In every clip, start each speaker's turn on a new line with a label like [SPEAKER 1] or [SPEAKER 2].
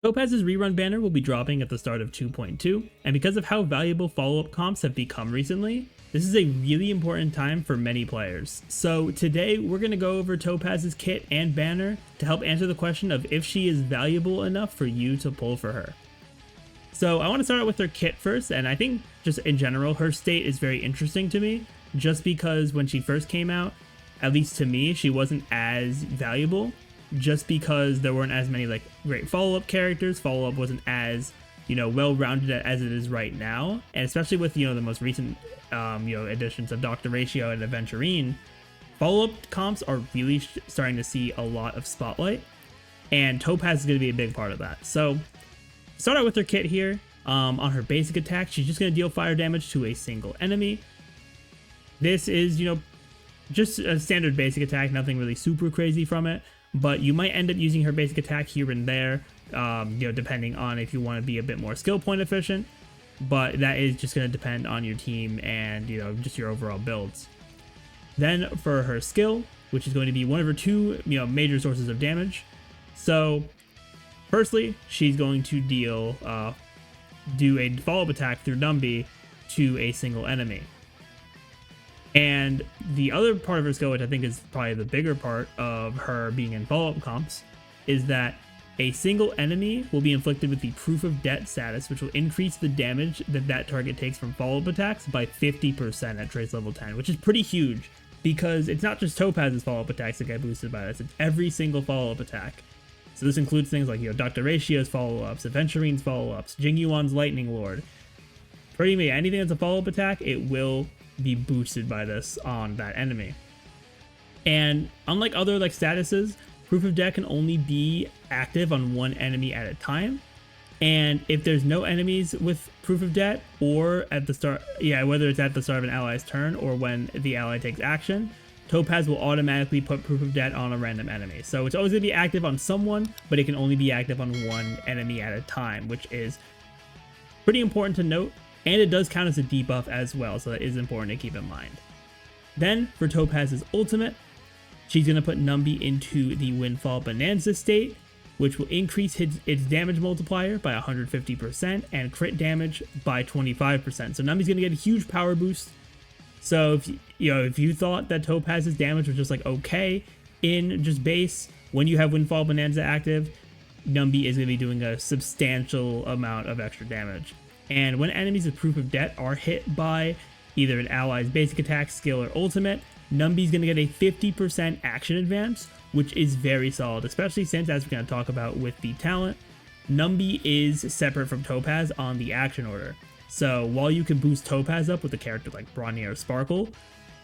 [SPEAKER 1] Topaz's Rerun Banner will be dropping at the start of 2.2, and because of how valuable follow-up comps have become recently, this is a really important time for many players. So today we're going to go over Topaz's kit and banner to help answer the question of if she is valuable enough for you to pull for her. So I want to start out with her kit first, and I think just in general her state is very interesting to me, just because when she first came out, at least to me, she wasn't as valuable. Just because there weren't as many like great follow-up characters. Follow-up wasn't as, well-rounded as it is right now, and especially with the most recent additions of Dr. Ratio and Aventurine, follow-up comps are really starting to see a lot of spotlight, and Topaz is going to be a big part of that. So start out with her kit here. On her basic attack, she's just going to deal fire damage to a single enemy. This is just a standard basic attack, nothing really super crazy from it. But you might end up using her basic attack here and there, depending on if you want to be a bit more skill point efficient. But that is just going to depend on your team and, just your overall builds. Then for her skill, which is going to be one of her two, major sources of damage. So, firstly, she's going to do a follow-up attack through Numby to a single enemy. And the other part of her skill, which I think is probably the bigger part of her being in follow-up comps, is that a single enemy will be inflicted with the Proof of Debt status, which will increase the damage that target takes from follow-up attacks by 50% at trace level 10, which is pretty huge, because it's not just Topaz's follow-up attacks that get boosted by this, it's every single follow-up attack. So this includes things like, Dr. Ratio's follow-ups, Aventurine's follow-ups, Jingyuan's Lightning Lord. Pretty much anything that's a follow-up attack, it will be boosted by this on that enemy. And unlike other statuses, Proof of Debt can only be active on one enemy at a time. And if there's no enemies with Proof of Debt, or at the start, whether it's at the start of an ally's turn or when the ally takes action, Topaz will automatically put Proof of Debt on a random enemy. So it's always going to be active on someone, but it can only be active on one enemy at a time, which is pretty important to note. And it does count as a debuff as well, so that is important to keep in mind. Then, for Topaz's ultimate, she's going to put Numby into the Windfall Bonanza state, which will increase its damage multiplier by 150% and crit damage by 25%. So Numby's going to get a huge power boost. So if you thought that Topaz's damage was just okay in just base, when you have Windfall Bonanza active, Numby is going to be doing a substantial amount of extra damage. And when enemies with Proof of Debt are hit by either an ally's basic attack, skill, or ultimate, Numby's going to get a 50% action advance, which is very solid, especially since, as we're going to talk about with the talent, Numby is separate from Topaz on the action order. So while you can boost Topaz up with a character like Bronny or Sparkle,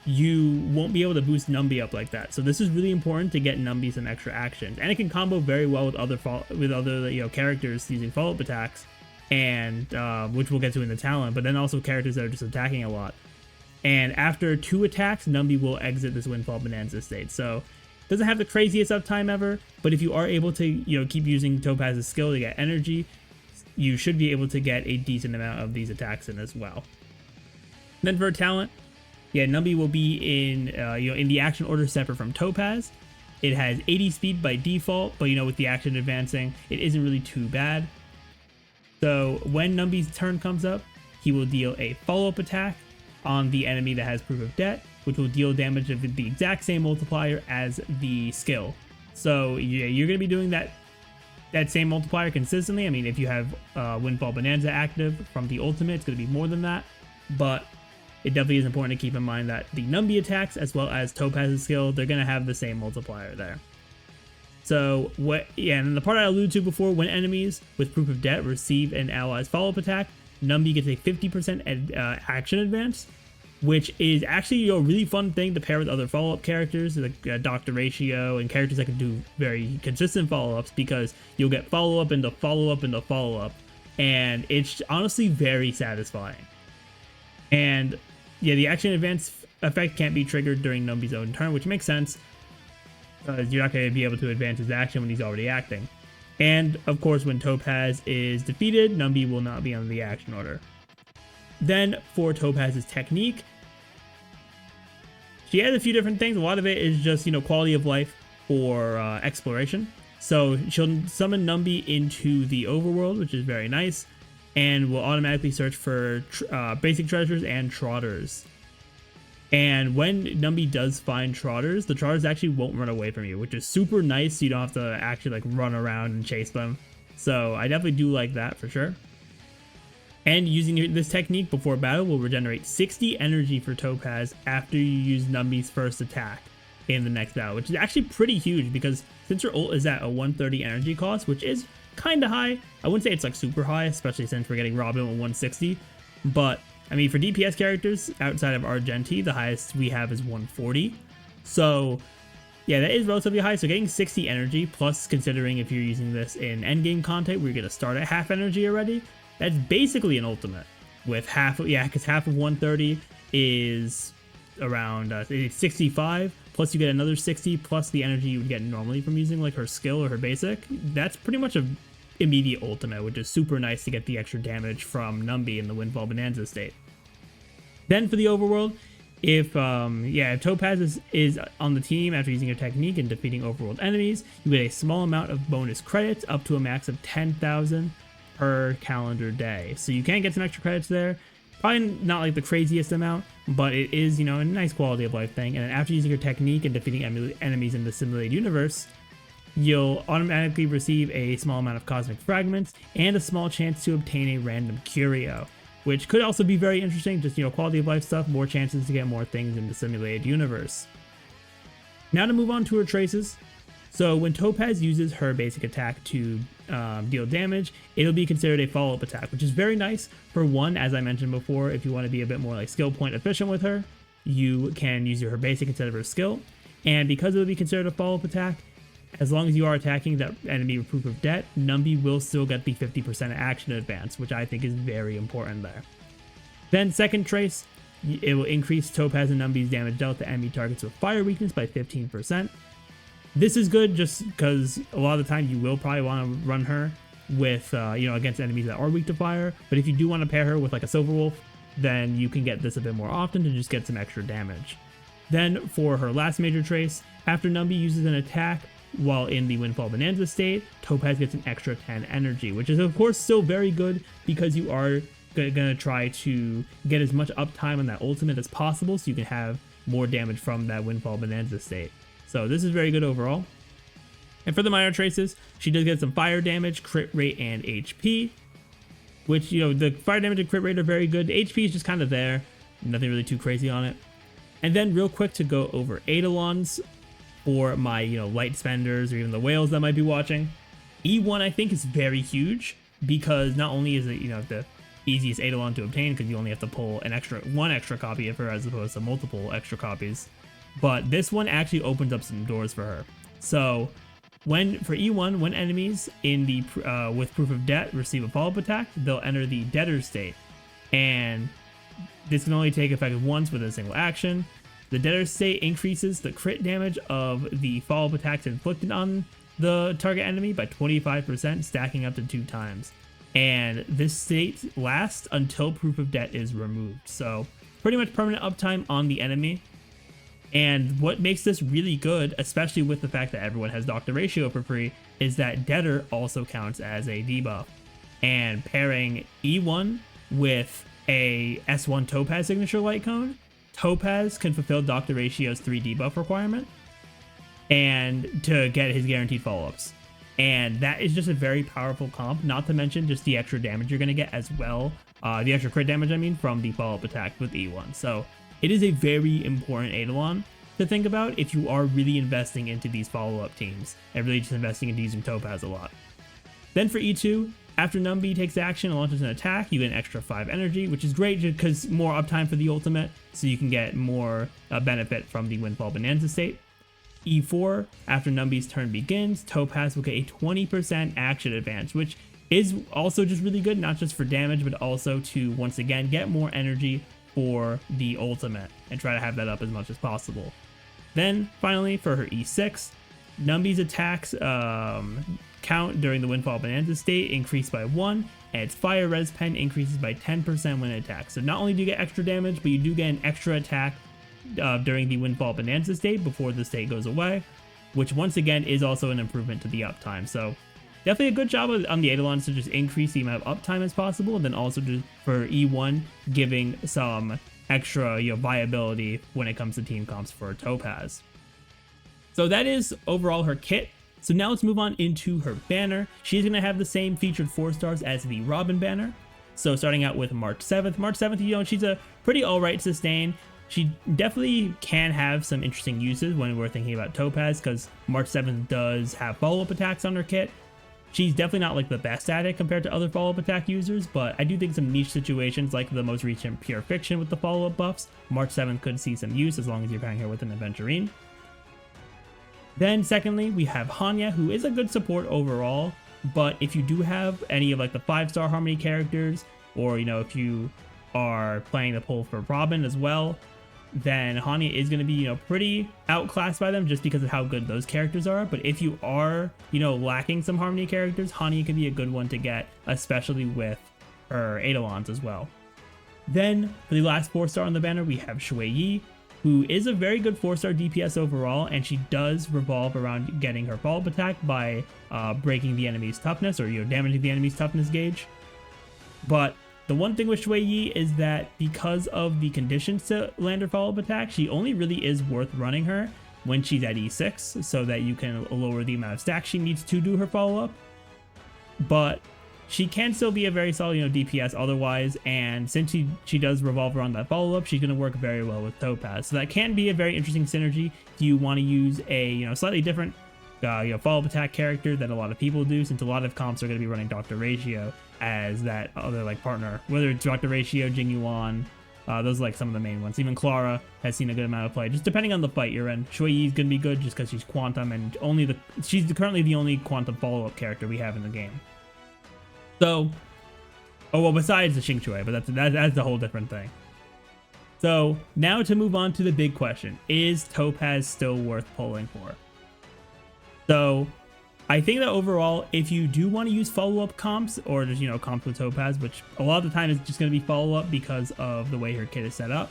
[SPEAKER 1] you won't be able to boost Numby up like that. So this is really important to get Numby some extra actions, and it can combo very well with other characters using follow-up attacks, and which we'll get to in the talent, but then also characters that are just attacking a lot. And after 2 attacks, Numby will exit this Windfall Bonanza state. So it doesn't have the craziest uptime ever, but if you are able to keep using Topaz's skill to get energy, you should be able to get a decent amount of these attacks in as well. Then for talent, Numby will be in the action order separate from Topaz. It has 80 speed by default, but with the action advancing, it isn't really too bad. So when Numby's turn comes up, he will deal a follow-up attack on the enemy that has Proof of Debt, which will deal damage of the exact same multiplier as the skill. So you're going to be doing that same multiplier consistently. I mean, if you have Windfall Bonanza active from the ultimate, it's going to be more than that. But it definitely is important to keep in mind that the Numby attacks, as well as Topaz's skill, they're going to have the same multiplier there. So, and the part I alluded to before, when enemies with Proof of Debt receive an ally's follow-up attack, Numby gets a 50% action advance, which is actually a really fun thing to pair with other follow-up characters, like Dr. Ratio, and characters that can do very consistent follow-ups, because you'll get follow-up into follow-up into follow-up, and it's honestly very satisfying. And, the action advance effect can't be triggered during Numby's own turn, which makes sense, because you're not going to be able to advance his action when he's already acting. And, of course, when Topaz is defeated, Numby will not be on the action order. Then, for Topaz's technique, she has a few different things. A lot of it is just, quality of life for exploration. So she'll summon Numby into the overworld, which is very nice, and will automatically search for basic treasures and trotters. And when Numby does find trotters, the trotters actually won't run away from you, which is super nice. So you don't have to actually like run around and chase them. So I definitely do like that for sure. And using this technique before battle will regenerate 60 energy for Topaz after you use Numby's first attack in the next battle, which is actually pretty huge because since her ult is at a 130 energy cost, which is kind of high. I wouldn't say it's like super high, especially since we're getting Robin with 160. But I mean, for DPS characters outside of Argenti, the highest we have is 140. So yeah, that is relatively high. So getting 60 energy, plus considering if you're using this in endgame content where you're going to start at half energy already, that's basically an ultimate with half of, yeah, because half of 130 is around it's 65, plus you get another 60 plus the energy you would get normally from using like her skill or her basic. That's pretty much a immediate ultimate, which is super nice to get the extra damage from Numby in the Windfall Bonanza state. Then for the overworld, if Topaz is on the team after using her technique and defeating overworld enemies, you get a small amount of bonus credits up to a max of 10,000 per calendar day. So you can get some extra credits there. Probably not like the craziest amount, but it is, you know, a nice quality of life thing. And then after using your technique and defeating enemies in the simulated universe, you'll automatically receive a small amount of cosmic fragments and a small chance to obtain a random curio, which could also be very interesting. Just, you know, quality of life stuff, more chances to get more things in the simulated universe. Now to move on to her traces. So when Topaz uses her basic attack to deal damage, it'll be considered a follow-up attack, which is very nice. For one, as I mentioned before, if you want to be a bit more like skill point efficient with her, you can use her basic instead of her skill. And because it'll be considered a follow-up attack, as long as you are attacking that enemy with proof of debt, Numby will still get the 50% action advance, which I think is very important there. Then second trace, it will increase Topaz and Numby's damage dealt to enemy targets with fire weakness by 15%. This is good just because a lot of the time you will probably want to run her with, against enemies that are weak to fire. But if you do want to pair her with like a Silver Wolf, then you can get this a bit more often to just get some extra damage. Then for her last major trace, after Numby uses an attack while in the Windfall Bonanza state, Topaz gets an extra 10 energy, which is of course still very good because you are going to try to get as much uptime on that ultimate as possible so you can have more damage from that Windfall Bonanza state. So this is very good overall. And for the minor traces, she does get some fire damage, crit rate, and HP, which, you know, the fire damage and crit rate are very good. The HP is just kind of there, nothing really too crazy on it. And then real quick to go over Eidolons for my, light spenders or even the whales that might be watching. E1 I think is very huge because not only is it, the easiest Eidolon to obtain because you only have to pull one extra copy of her as opposed to multiple extra copies. But this one actually opens up some doors for her. So for E1, when enemies in the with proof of debt receive a follow-up attack, they'll enter the debtor state. And this can only take effect once with a single action. The debtor state increases the crit damage of the follow-up attacks inflicted on the target enemy by 25%, stacking up to 2 times. And this state lasts until proof of debt is removed. So pretty much permanent uptime on the enemy. And what makes this really good, especially with the fact that everyone has Doctor Ratio for free, is that Debtor also counts as a debuff. And pairing E1 with a S1 Topaz signature light cone, Topaz can fulfill Doctor Ratio's 3 debuff requirement and to get his guaranteed follow-ups. And that is just a very powerful comp, not to mention just the extra damage you're going to get as well. The extra crit damage, from the follow-up attack with E1. So it is a very important Eidolon to think about if you are really investing into these follow-up teams and really just investing into using Topaz a lot. Then for E2, after Numby takes action and launches an attack, you get an extra 5 energy, which is great because more uptime for the ultimate, so you can get more benefit from the Windfall Bonanza state. E4, after Numby's turn begins, Topaz will get a 20% action advance, which is also just really good, not just for damage, but also to, once again, get more energy for the ultimate and try to have that up as much as possible. Then finally for her E6, Numby's attacks count during the Windfall Bonanza state increase by 1, and its fire res pen increases by 10% when it attacks. So not only do you get extra damage, but you do get an extra attack during the Windfall Bonanza state before the state goes away. which once again is also an improvement to the uptime. So definitely a good job on the Eidolons to just increase the amount of uptime as possible, and then also just for E1 giving some extra viability when it comes to team comps for Topaz. So that is overall her kit. So now let's move on into her banner. She's going to have the same featured 4 stars as the Robin banner. So starting out with March 7th. March 7th, she's a pretty alright sustain. She definitely can have some interesting uses when we're thinking about Topaz, because March 7th does have follow-up attacks on her kit. She's definitely not like the best at it compared to other follow-up attack users, but I do think some niche situations like the most recent Pure Fiction with the follow-up buffs, March 7th could see some use as long as you're pairing her with an Aventurine. Then secondly, we have Hanya, who is a good support overall, but if you do have any of like the 5-star Harmony characters, or if you are playing the pull for Robin as well, then Hanya is going to be pretty outclassed by them just because of how good those characters are. But if you are lacking some Harmony characters, Hanya can be a good one to get, especially with her Eidolons as well. Then for the last 4-star on the banner, we have Shui Yi, who is a very good 4-star DPS overall, and she does revolve around getting her follow-up attack by breaking the enemy's toughness, or damaging the enemy's toughness gauge. But the one thing with Shui Yi is that because of the conditions to land her follow-up attack, she only really is worth running her when she's at E6, so that you can lower the amount of stacks she needs to do her follow-up. But she can still be a very solid DPS otherwise, and since she does revolve around that follow-up, she's going to work very well with Topaz. So that can be a very interesting synergy if you want to use a slightly different follow-up attack character that a lot of people do, since a lot of comps are going to be running Dr. Ratio as that other partner, whether it's Dr. Ratio, Jing Yuan, those are some of the main ones. Even Clara has seen a good amount of play, just depending on the fight you're in. Shui Yi is going to be good just because she's Quantum, and she's currently the only Quantum follow-up character we have in the game. So, besides the Xing Shui, but that's a whole different thing. So now to move on to the big question: is Topaz still worth pulling for? So I think that overall, if you do want to use follow-up comps, or just comps with Topaz, which a lot of the time is just going to be follow-up because of the way her kit is set up,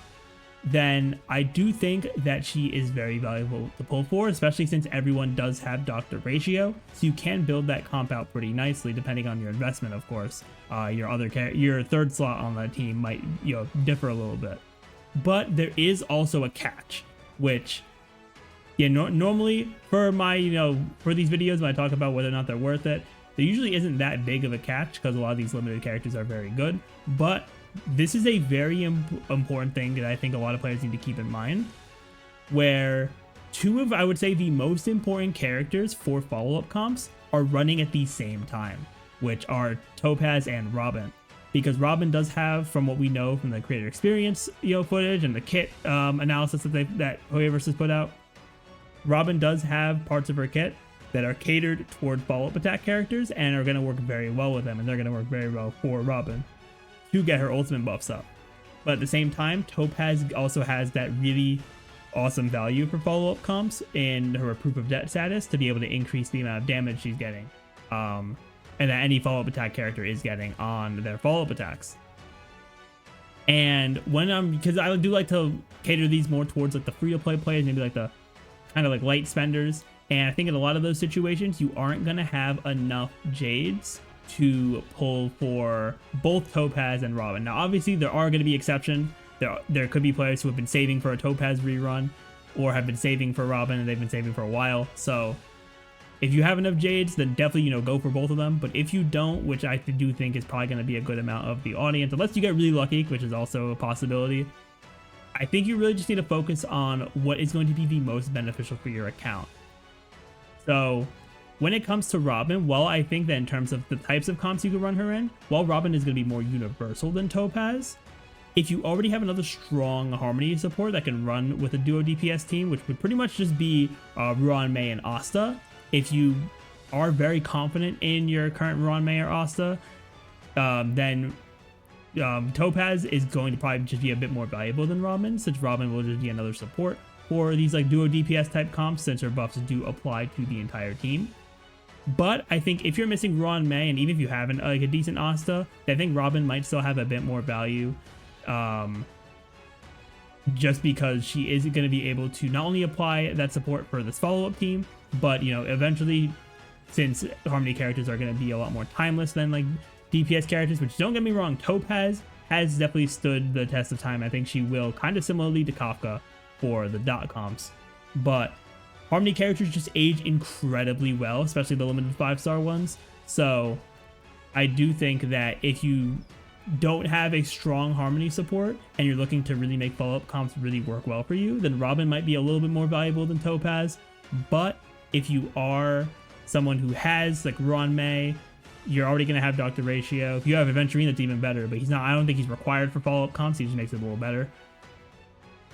[SPEAKER 1] then I do think that she is very valuable to pull for, especially since everyone does have Dr. Ratio, so you can build that comp out pretty nicely depending on your investment, of course. Your third slot on that team might differ a little bit, but there is also a catch, which normally for my for these videos when I talk about whether or not they're worth it, there usually isn't that big of a catch because a lot of these limited characters are very good, but this is a very important thing that I think a lot of players need to keep in mind, where 2 of, I would say, the most important characters for follow-up comps are running at the same time, which are Topaz and Robin. Because Robin does have, from what we know from the creator experience footage and the kit analysis that Hoyoverse has put out, Robin does have parts of her kit that are catered toward follow-up attack characters and are going to work very well with them, and they're going to work very well for Robin to get her ultimate buffs up. But at the same time, Topaz also has that really awesome value for follow-up comps in her proof of debt status to be able to increase the amount of damage she's getting, and that any follow-up attack character is getting on their follow-up attacks. And because I do like to cater these more towards the free-to-play players, maybe the kind of light spenders, and I think in a lot of those situations you aren't going to have enough Jades to pull for both Topaz and Robin. Now obviously there are going to be exceptions. There could be players who have been saving for a Topaz rerun or have been saving for Robin and they've been saving for a while. So if you have enough Jades, then definitely go for both of them. But if you don't, which I do think is probably going to be a good amount of the audience, unless you get really lucky, which is also a possibility, I think you really just need to focus on what is going to be the most beneficial for your account. So when it comes to Robin, while I think that in terms of the types of comps you could run her in, while Robin is going to be more universal than Topaz, if you already have another strong Harmony support that can run with a duo DPS team, which would pretty much just be Ruan Mei and Asta, if you are very confident in your current Ruan Mei or Asta, then Topaz is going to probably just be a bit more valuable than Robin, since Robin will just be another support for these duo DPS type comps, since her buffs do apply to the entire team. But I think if you're missing Ruan Mei, and even if you haven't a decent Asta, I think Robin might still have a bit more value, just because she is going to be able to not only apply that support for this follow-up team, But, you know, eventually, since Harmony characters are going to be a lot more timeless than like DPS characters, which don't get me wrong, Topaz has definitely stood the test of time. I think she will, kind of similarly to Kafka for the dot comps. But Harmony characters just age incredibly well, especially the limited 5-star ones. So I do think that if you don't have a strong Harmony support and you're looking to really make follow-up comps really work well for you, then Robin might be a little bit more valuable than Topaz. But if you are someone who has like Ruan Mei, you're already going to have Dr. Ratio. If you have Aventurine, that's even better, but he's not, I don't think he's required for follow-up comps. He just makes it a little better.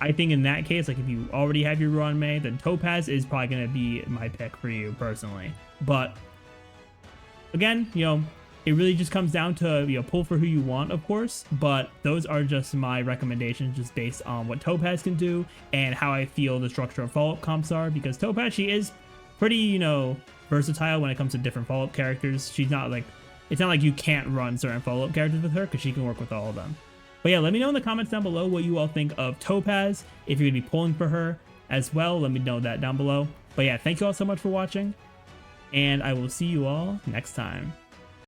[SPEAKER 1] I think in that case, like if you already have your Ruan Mei, then Topaz is probably going to be my pick for you personally. But again, you know, it really just comes down to, you know, pull for who you want, of course, but those are just my recommendations just based on what Topaz can do and how I feel the structure of follow-up comps are, because Topaz, she is pretty, you know, versatile when it comes to different follow-up characters. She's not like, it's not like you can't run certain follow-up characters with her, because she can work with all of them. But yeah, let me know in the comments down below what you all think of Topaz. If you're going to be pulling for her as well, let me know that down below. But yeah, thank you all so much for watching, and I will see you all next time.